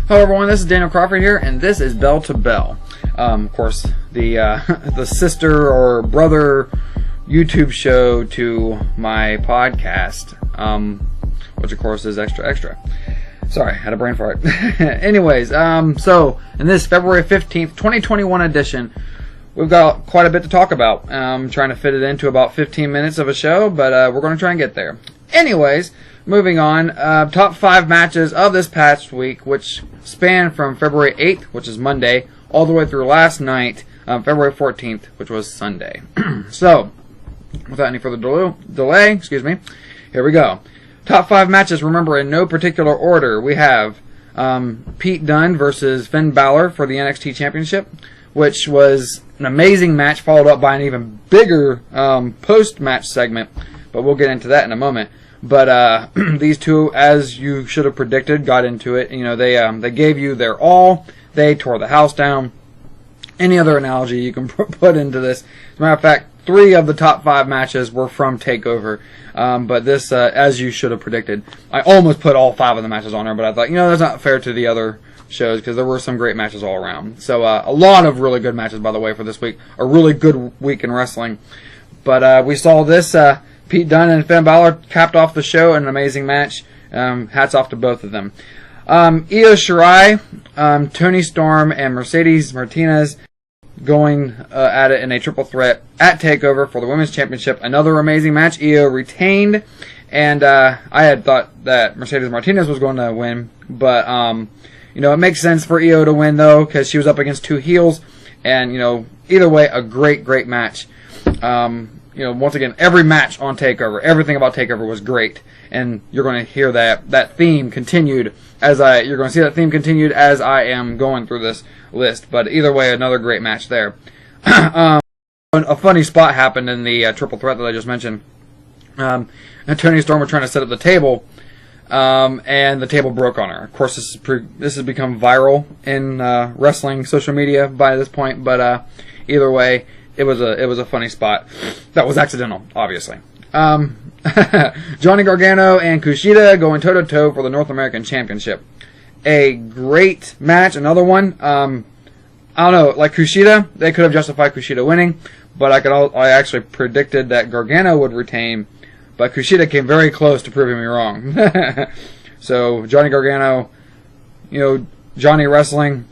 Hello everyone, this is Daniel Crawford here, and this is Bell to Bell. Of course, the the sister or brother YouTube show to my podcast, which of course is extra. Sorry, I had a brain fart. Anyways, so in this February 15th, 2021 edition, we've got quite a bit to talk about. Trying to fit it into about 15 minutes of a show, but we're going to try and get there. Anyways, moving on, top 5 matches of this past week, which span from February 8th, which is Monday, all the way through last night, February 14th, which was Sunday. So, without any further delay, here we go. Top 5 matches, remember, in no particular order. We have Pete Dunne versus Finn Balor for the NXT Championship, which was an amazing match, followed up by an even bigger post-match segment, but we'll get into that in a moment. But these two, as you should have predicted, got into it. You know, they gave you their all. They tore the house down. Any other analogy you can put into this. As a matter of fact, 3 of the top 5 matches were from TakeOver. But this, as you should have predicted, I almost put all 5 of the matches on there, but I thought, that's not fair to the other shows because there were some great matches all around. So a lot of really good matches, by the way, for this week. A really good week in wrestling. But we saw this. Pete Dunne and Finn Balor capped off the show in an amazing match. Hats off to both of them. Io Shirai, Toni Storm, and Mercedes Martinez going at it in a triple threat at TakeOver for the Women's Championship. Another amazing match. Io retained, and I had thought that Mercedes Martinez was going to win, but it makes sense for Io to win though because she was up against 2 heels, and either way, a great match. Once again, every match on TakeOver, everything about TakeOver was great, and you're going to hear that theme continued you're going to see that theme continued as I am going through this list. But either way, another great match there. A funny spot happened in the triple threat that I just mentioned. And Toni Storm was trying to set up the table, and the table broke on her. Of course, this has become viral in wrestling social media by this point, but either way, it was a funny spot. That was accidental, obviously. Johnny Gargano and Kushida going toe-to-toe for the North American Championship. A great match. Another one. I don't know, like Kushida, they could have justified Kushida winning, but I actually predicted that Gargano would retain, but Kushida came very close to proving me wrong. So, Johnny Gargano, Johnny wrestling,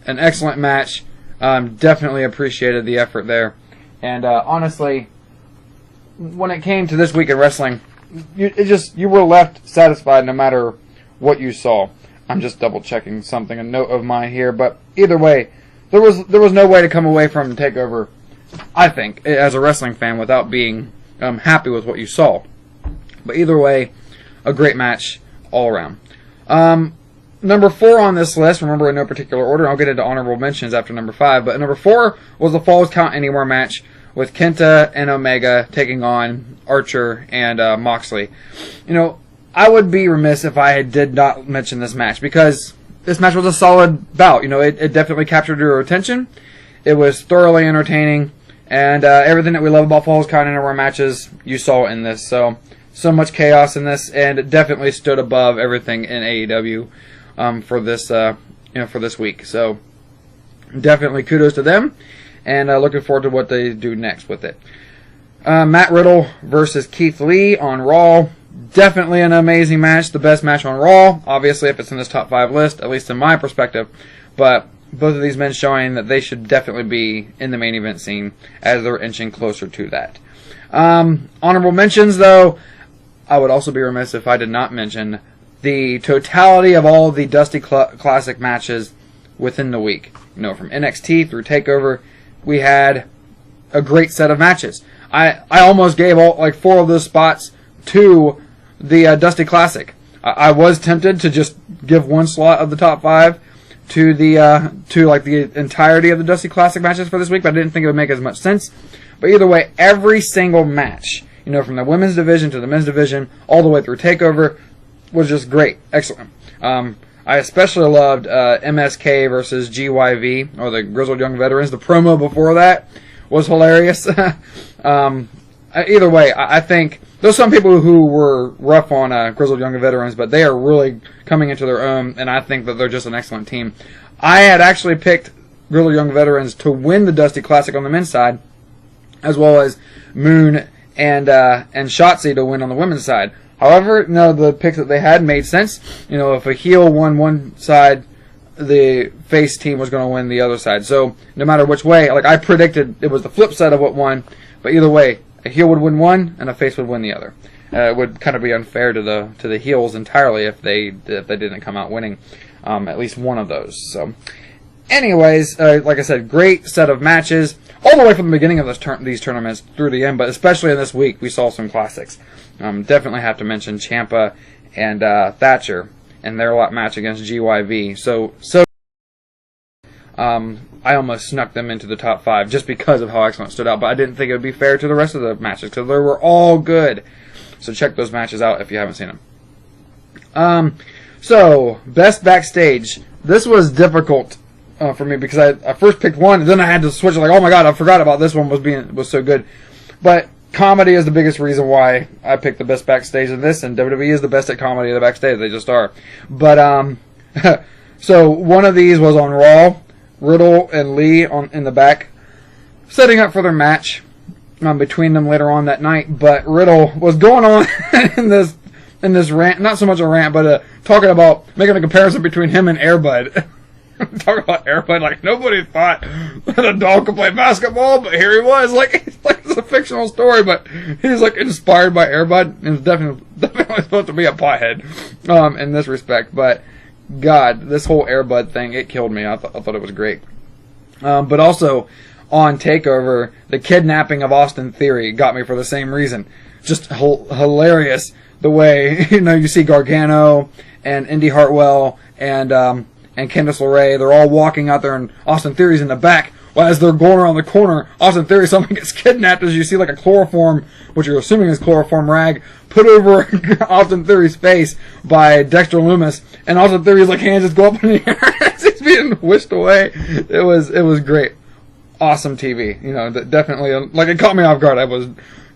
an excellent match. Definitely appreciated the effort there. And honestly, when it came to this week in wrestling, you were left satisfied no matter what you saw. I'm just double checking something, a note of mine here, but either way, there was no way to come away from TakeOver, I think, as a wrestling fan without being happy with what you saw. But either way, a great match all around. Number 4 on this list, remember in no particular order, I'll get into honorable mentions after number 5, but number 4 was the Falls Count Anywhere match with Kenta and Omega taking on Archer and Moxley. I would be remiss if I did not mention this match because this match was a solid bout. It definitely captured your attention. It was thoroughly entertaining, and everything that we love about Falls Count Anywhere matches, you saw in this. So much chaos in this, and it definitely stood above everything in AEW. For this week. So definitely kudos to them, and looking forward to what they do next with it. Matt Riddle versus Keith Lee on Raw. Definitely an amazing match, the best match on Raw. Obviously, if it's in this top 5 list, at least in my perspective. But both of these men showing that they should definitely be in the main event scene as they're inching closer to that. Honorable mentions, though, I would also be remiss if I did not mention the totality of all the Dusty Classic matches within the week. From NXT through TakeOver, we had a great set of matches. I almost gave 4 of those spots to the Dusty Classic. I was tempted to just give one slot of the top 5 to the entirety of the Dusty Classic matches for this week, but I didn't think it would make as much sense. But either way, every single match, from the women's division to the men's division, all the way through TakeOver, was just great. Excellent. I especially loved MSK versus GYV, or the Grizzled Young Veterans. The promo before that was hilarious. either way, I think there's some people who were rough on Grizzled Young Veterans, but they are really coming into their own, and I think that they're just an excellent team. I had actually picked Grizzled Young Veterans to win the Dusty Classic on the men's side, as well as Moon and Shotzi to win on the women's side. However, the picks that they had made sense. If a heel won one side, the face team was going to win the other side. So no matter which way, like I predicted, it was the flip side of what won. But either way, a heel would win one and a face would win the other. It would kind of be unfair to the heels entirely if they didn't come out winning at least one of those. So, anyways, like I said, great set of matches all the way from the beginning of these tournaments through the end. But especially in this week, we saw some classics. Definitely have to mention Ciampa and Thatcher and their match against GYV. So I almost snuck them into the top 5 just because of how excellent it stood out. But I didn't think it would be fair to the rest of the matches because they were all good. So check those matches out if you haven't seen them. So best backstage. This was difficult for me because I first picked one and then I had to switch. Like, oh my god, I forgot about this one was so good. But comedy is the biggest reason why I picked the best backstage in this, and WWE is the best at comedy of the backstage. They just are. But so one of these was on Raw. Riddle and Lee in the back, setting up for their match between them later on that night. But Riddle was going on in this rant, not so much a rant, but talking about making a comparison between him and Air Bud. Talking about Air Bud, like nobody thought that a dog could play basketball, but here he was. Like it's a fictional story, but he's like inspired by Air Bud, and it's definitely supposed to be a pothead in this respect, but. God, this whole Air Bud thing, it killed me. I thought it was great. But also, on TakeOver, the kidnapping of Austin Theory got me for the same reason. Just hilarious the way, you see Gargano and Indy Hartwell and Candice LeRae, they're all walking out there and Austin Theory's in the back. Well, as they're going around the corner, Austin Theory someone gets kidnapped as you see like a chloroform, which you're assuming is chloroform rag, put over Austin Theory's face by Dexter Lumis, and Austin Theory's like hands just go up in the air as he's being whisked away. It was great. Awesome TV. That definitely, like it caught me off guard.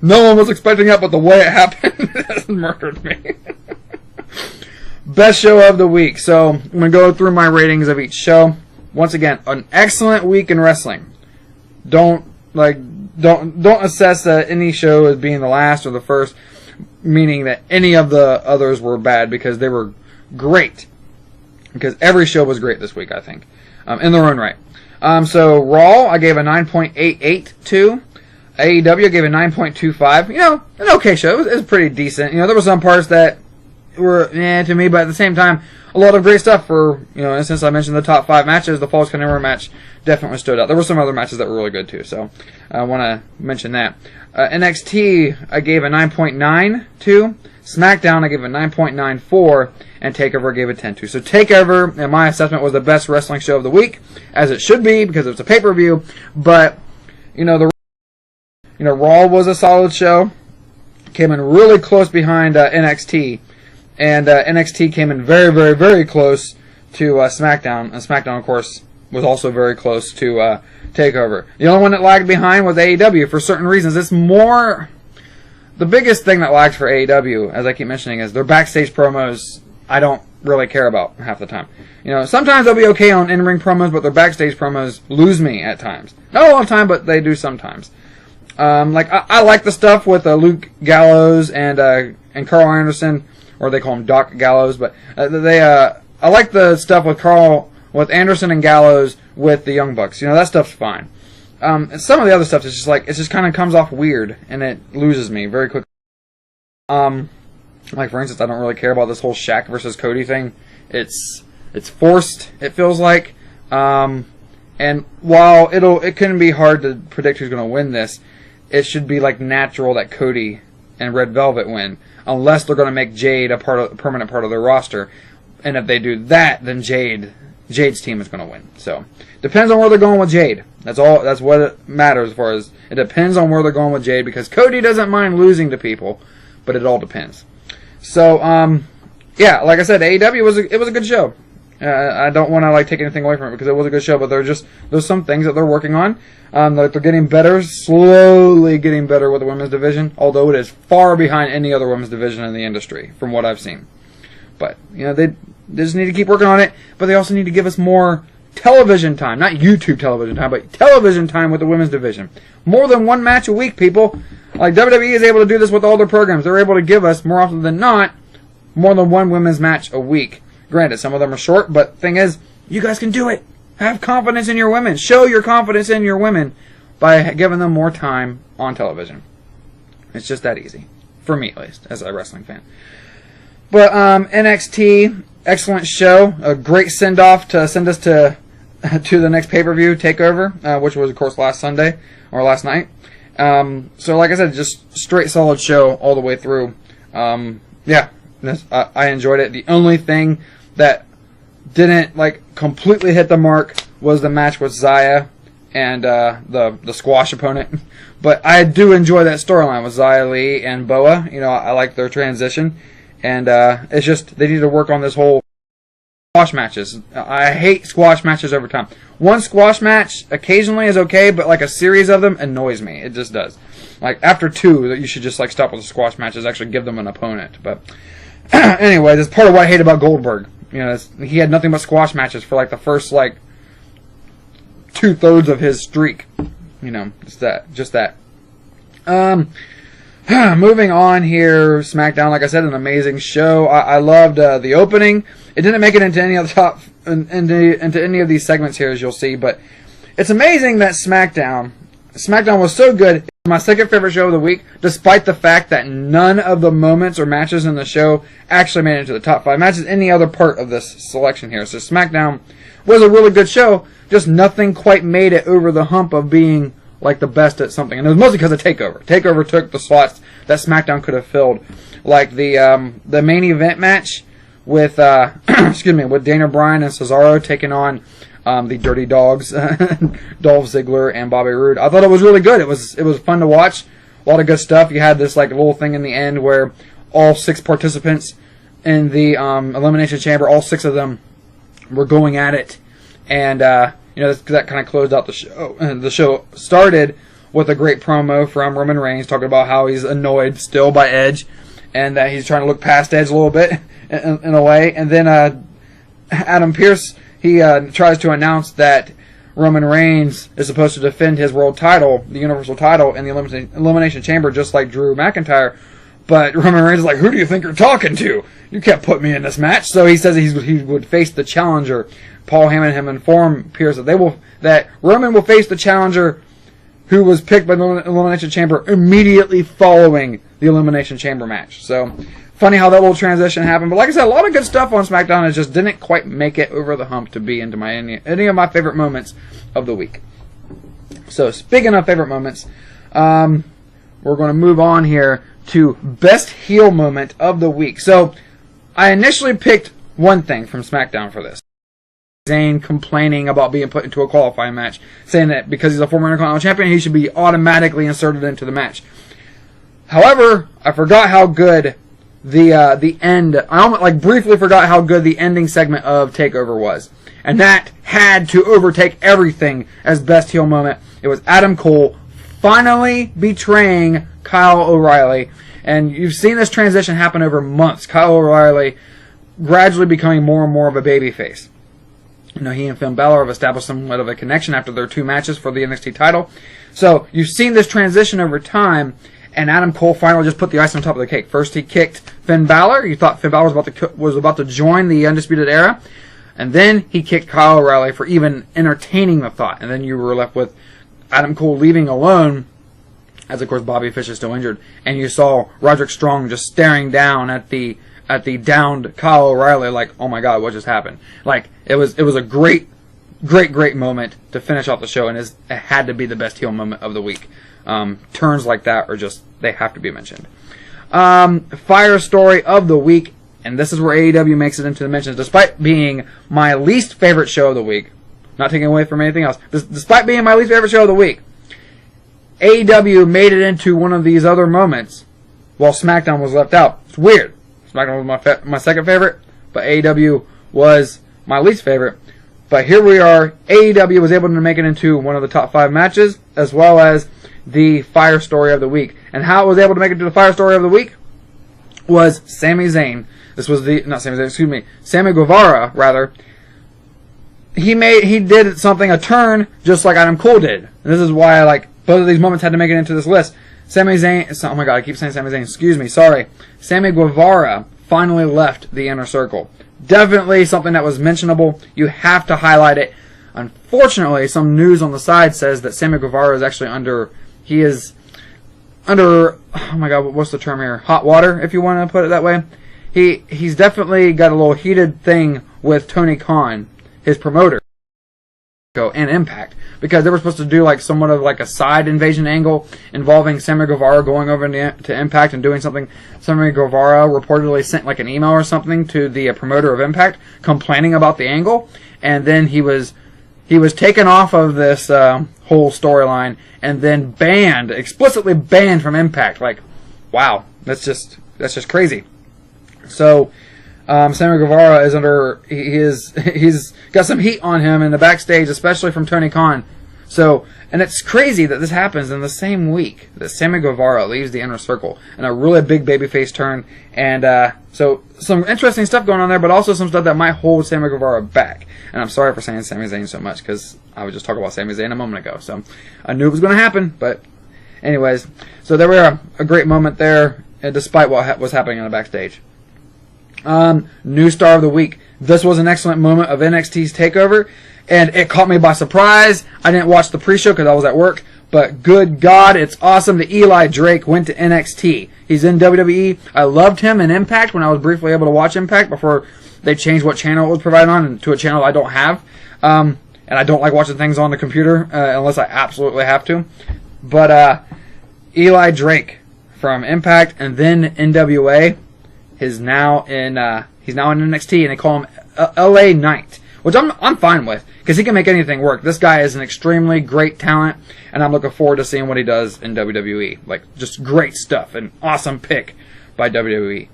No one was expecting that, but the way it happened has murdered me. Best show of the week. So I'm going to go through my ratings of each show. Once again, an excellent week in wrestling. Don't assess any show as being the last or the first, meaning that any of the others were bad, because they were great. Because every show was great this week, I think, in their own right. So Raw, I gave a 9.88 to. AEW, I gave a 9.25. An okay show. It was pretty decent. There were some parts that were to me, but at the same time, a lot of great stuff for, and since I mentioned the top 5 matches, the Falls Count Anywhere match definitely stood out. There were some other matches that were really good too, so I want to mention that. NXT, I gave a 9.9 to. SmackDown, I gave a 9.94, and TakeOver gave a 10 to. So TakeOver, in my assessment, was the best wrestling show of the week, as it should be, because it's a pay-per-view, but, Raw was a solid show, came in really close behind NXT, and NXT came in very, very, very close to SmackDown. And SmackDown, of course, was also very close to TakeOver. The only one that lagged behind was AEW for certain reasons. It's more... The biggest thing that lags for AEW, as I keep mentioning, is their backstage promos I don't really care about half the time. Sometimes they'll be okay on in-ring promos, but their backstage promos lose me at times. Not all the time, but they do sometimes. I like the stuff with Luke Gallows and Carl Anderson, or they call him Doc Gallows, but I like the stuff with Anderson and Gallows with the Young Bucks. That stuff's fine. And some of the other stuff is just kind of comes off weird, and it loses me very quickly. Like for instance, I don't really care about this whole Shaq versus Cody thing. It's forced, it feels like. And while it couldn't be hard to predict who's going to win this, it should be like natural that Cody and Red Velvet win, unless they're going to make Jade a permanent part of their roster. And if they do that, then Jade's team is going to win. So depends on where they're going with Jade. That's all. That's what it matters as far as it depends on where they're going with Jade, because Cody doesn't mind losing to people, but it all depends. So like I said, AEW was a good show. I don't want to like take anything away from it because it was a good show, but there's some things that they're working on. Like they're getting better, slowly getting better with the women's division, although it is far behind any other women's division in the industry from what I've seen. But they just need to keep working on it, but they also need to give us more television time, not YouTube television time, but television time with the women's division. More than one match a week, people. Like WWE is able to do this with all their programs. They're able to give us, more often than not, more than one women's match a week. Granted, some of them are short, but the thing is, you guys can do it. Have confidence in your women. Show your confidence in your women by giving them more time on television. It's just that easy. For me, at least, as a wrestling fan. But NXT, excellent show. A great send-off to send us to the next pay-per-view, TakeOver, which was, of course, last Sunday, or last night. So, like I said, just straight solid show all the way through. Yeah, I enjoyed it. The only thing that didn't completely hit the mark was the match with Xia and the squash opponent. But I do enjoy that storyline with Xia Li and Boa. I like their transition. And it's just they need to work on this whole squash matches. I hate squash matches over time. One squash match occasionally is okay, but a series of them annoys me. It just does. After two, that you should just stop with the squash matches. Actually, give them an opponent. But anyway, that's part of what I hate about Goldberg. He had nothing but squash matches for the first 2/3 of his streak. Just that. Moving on here, SmackDown. Like I said, an amazing show. I loved the opening. It didn't make it into any of the into any of these segments here, as you'll see. But it's amazing that SmackDown was so good. It was my second favorite show of the week, despite the fact that none of the moments or matches in the show actually made it into the top 5 matches. Any other part of this selection here. So SmackDown was a really good show. Just nothing quite made it over the hump of being the best at something. And it was mostly because of TakeOver. TakeOver took the slots that SmackDown could have filled. Like the main event match with with Daniel Bryan and Cesaro taking on the Dirty Dogs, Dolph Ziggler and Bobby Roode. I thought it was really good. It was fun to watch. A lot of good stuff. You had this little thing in the end where all 6 participants in the Elimination Chamber, all 6 of them were going at it. And that kind of closed out the show. The show started with a great promo from Roman Reigns talking about how he's annoyed still by Edge and that he's trying to look past Edge a little bit in a way. And then Adam Pearce, he tries to announce that Roman Reigns is supposed to defend his world title, the Universal title, in the Elimination Chamber just like Drew McIntyre. But Roman Reigns is like, who do you think you're talking to? You can't put me in this match. So he says he would face the challenger. Paul Heyman and him inform Pierce that Roman will face the challenger who was picked by the Elimination Chamber immediately following the Elimination Chamber match. So, funny how that little transition happened. But like I said, a lot of good stuff on SmackDown. It just didn't quite make it over the hump to be into any of my favorite moments of the week. So, speaking of favorite moments, we're going to move on here to best heel moment of the week. So, I initially picked one thing from SmackDown for this. Zayn complaining about being put into a qualifying match, saying that because he's a former Intercontinental Champion, he should be automatically inserted into the match. However, I forgot how good the end. I almost briefly forgot how good the ending segment of TakeOver was, and that had to overtake everything as best heel moment. It was Adam Cole finally betraying Kyle O'Reilly, and you've seen this transition happen over months. Kyle O'Reilly gradually becoming more and more of a babyface. He and Finn Balor have established somewhat of a connection after their 2 matches for the NXT title. So you've seen this transition over time, and Adam Cole finally just put the icing on top of the cake. First, he kicked Finn Balor. You thought Finn Balor was about to join the Undisputed Era, and then he kicked Kyle O'Reilly for even entertaining the thought. And then you were left with Adam Cole leaving alone, as of course Bobby Fish is still injured, and you saw Roderick Strong just staring down at the downed Kyle O'Reilly like, oh my god, what just happened? It was a great moment to finish off the show, and it had to be the best heel moment of the week. Turns like that are just, they have to be mentioned. Fire story of the week, and this is where AEW makes it into the mentions, despite being my least favorite show of the week. Not taking away from anything else. Despite being my least favorite show of the week, AEW made it into one of these other moments while SmackDown was left out. It's weird. SmackDown was my second favorite, but AEW was my least favorite. But here we are. AEW was able to make it into one of the top 5 matches, as well as the Fire Story of the Week. And how it was able to make it to the Fire Story of the Week was Sami Zayn. This was Sammy Guevara, rather. He did something, a turn, just like Adam Cole did. And this is why I like both of these moments had to make it into this list. Sami Zayn, oh my god, I keep saying Sami Zayn, excuse me, sorry. Sammy Guevara finally left the Inner Circle. Definitely something that was mentionable. You have to highlight it. Unfortunately, some news on the side says that Sammy Guevara is actually under, oh my god, what's the term here? Hot water, if you want to put it that way. He's definitely got a little heated thing with Tony Khan, his promoter, and Impact, because they were supposed to do like somewhat of like a side invasion angle involving Sammy Guevara going over to Impact and doing something. Sammy Guevara reportedly sent like an email or something to the promoter of Impact complaining about the angle, and then he was taken off of this whole storyline and then explicitly banned from Impact. Like, wow, that's just crazy. So Sammy Guevara is under. He's got some heat on him in the backstage, especially from Tony Khan. So, and it's crazy that this happens in the same week that Sammy Guevara leaves the Inner Circle in a really big babyface turn. And so some interesting stuff going on there, but also some stuff that might hold Sammy Guevara back. And I'm sorry for saying Sami Zayn so much, because I was just talking about Sami Zayn a moment ago. So I knew it was going to happen, but anyways. So there we are, a great moment there, despite what was happening in the backstage. New Star of the Week. This was an excellent moment of NXT's TakeOver, and it caught me by surprise. I didn't watch the pre-show because I was at work, but good God, it's awesome that Eli Drake went to NXT. He's in WWE. I loved him in Impact when I was briefly able to watch Impact before they changed what channel it was provided on to a channel I don't have. And I don't like watching things on the computer unless I absolutely have to. But Eli Drake from Impact and then NWA is now in NXT, and they call him LA Knight, which I'm fine with, because he can make anything work. This guy is an extremely great talent, and I'm looking forward to seeing what he does in WWE. Like, just great stuff, an awesome pick by WWE.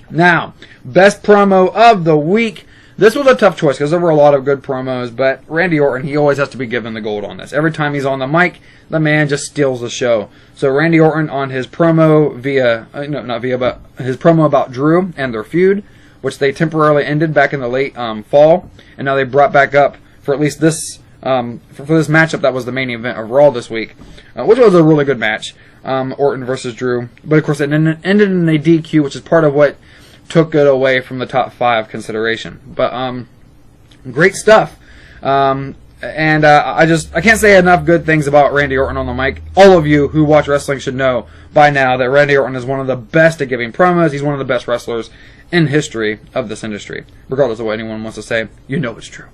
Now, best promo of the week. This was a tough choice because there were a lot of good promos, but Randy Orton, he always has to be given the gold on this. Every time he's on the mic, the man just steals the show. So Randy Orton on his promo his promo about Drew and their feud, which they temporarily ended back in the late fall, and now they brought back up for at least this for this matchup that was the main event of Raw this week, which was a really good match, Orton versus Drew. But of course, it ended in a DQ, which is part of what took it away from the top 5 consideration. But great stuff. And I can't say enough good things about Randy Orton on the mic. All of you who watch wrestling should know by now that Randy Orton is one of the best at giving promos. He's one of the best wrestlers in history of this industry. Regardless of what anyone wants to say, you know it's true.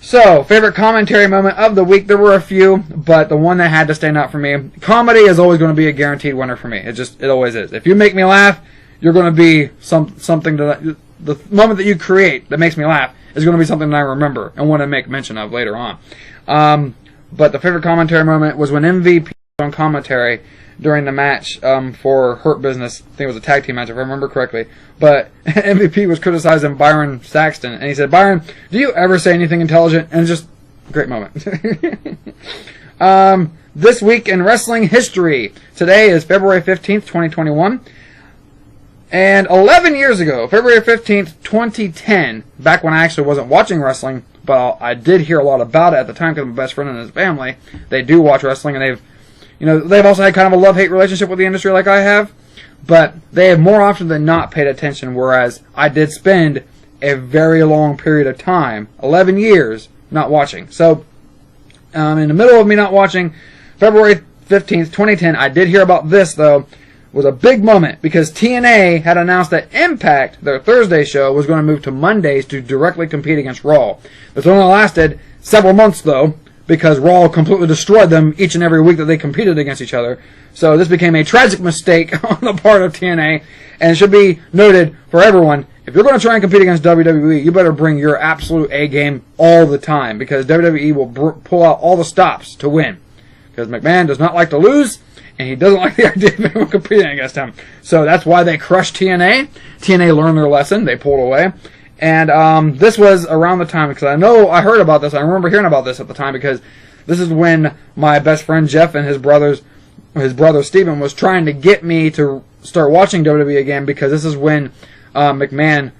So, favorite commentary moment of the week. There were a few, but the one that had to stand out for me, comedy is always going to be a guaranteed winner for me. It always is. If you make me laugh, you're going to be something that the moment that you create that makes me laugh is going to be something that I remember and want to make mention of later on. But the favorite commentary moment was when MVP was on commentary during the match for Hurt Business. I think it was a tag team match, if I remember correctly. But MVP was criticizing Byron Saxton, and he said, "Byron, do you ever say anything intelligent?" And it's just a great moment. This week in wrestling history. Today is February 15th, 2021. And 11 years ago, February 15th, 2010, back when I actually wasn't watching wrestling, but I did hear a lot about it at the time because my best friend and his family, they do watch wrestling, and they've also had kind of a love-hate relationship with the industry like I have, but they have more often than not paid attention, whereas I did spend a very long period of time, 11 years, not watching. So, in the middle of me not watching, February 15th, 2010, I did hear about this, though. Was a big moment because TNA had announced that Impact, their Thursday show, was going to move to Mondays to directly compete against Raw. This only lasted several months, though, because Raw completely destroyed them each and every week that they competed against each other. So this became a tragic mistake on the part of TNA, and it should be noted for everyone, if you're going to try and compete against WWE, you better bring your absolute A game all the time, because WWE will pull out all the stops to win. Because McMahon does not like to lose, and he doesn't like the idea of anyone competing against him. So that's why they crushed TNA. TNA learned their lesson. They pulled away. And this was around the time, because I heard about this. I remember hearing about this at the time, because this is when my best friend Jeff and his brother Steven was trying to get me to start watching WWE again, because this is when McMahon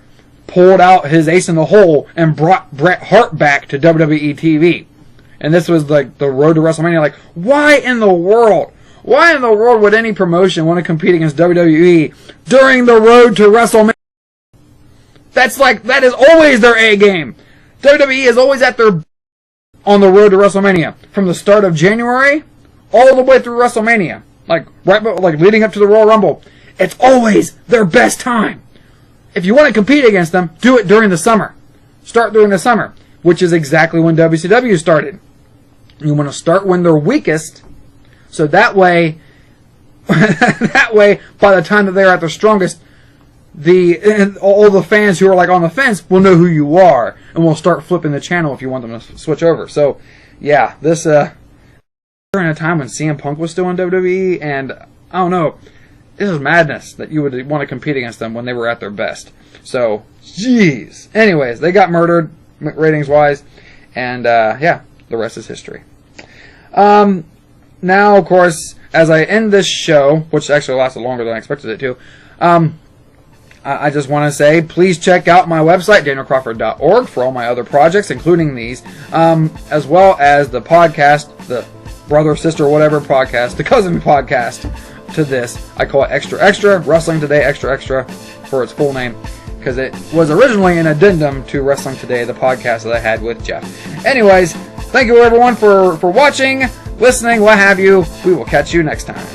pulled out his ace in the hole and brought Bret Hart back to WWE TV. And this was like the road to WrestleMania. Like, why in the world would any promotion want to compete against WWE during the road to WrestleMania? That is always their A game. WWE is always at their on the road to WrestleMania, from the start of January all the way through WrestleMania, like leading up to the Royal Rumble. It's always their best time. If you want to compete against them, do it during the summer. Start during the summer, which is exactly when WCW started. You want to start when they're weakest, so that way, by the time that they're at their strongest, all the fans who are like on the fence will know who you are, and will start flipping the channel if you want them to switch over. So, yeah, this during a time when CM Punk was still in WWE, and I don't know, this is madness that you would want to compete against them when they were at their best. So, jeez. Anyways, they got murdered ratings wise, and yeah, the rest is history. Now, of course, as I end this show, which actually lasted longer than I expected it to, I just want to say, please check out my website, danielcrawford.org, for all my other projects, including these, as well as the podcast, the brother, sister, whatever podcast, the cousin podcast to this. I call it Extra Extra, Wrestling Today Extra Extra, for its full name, because it was originally an addendum to Wrestling Today, the podcast that I had with Jeff. Anyways, thank you everyone for watching, listening, what have you. We will catch you next time.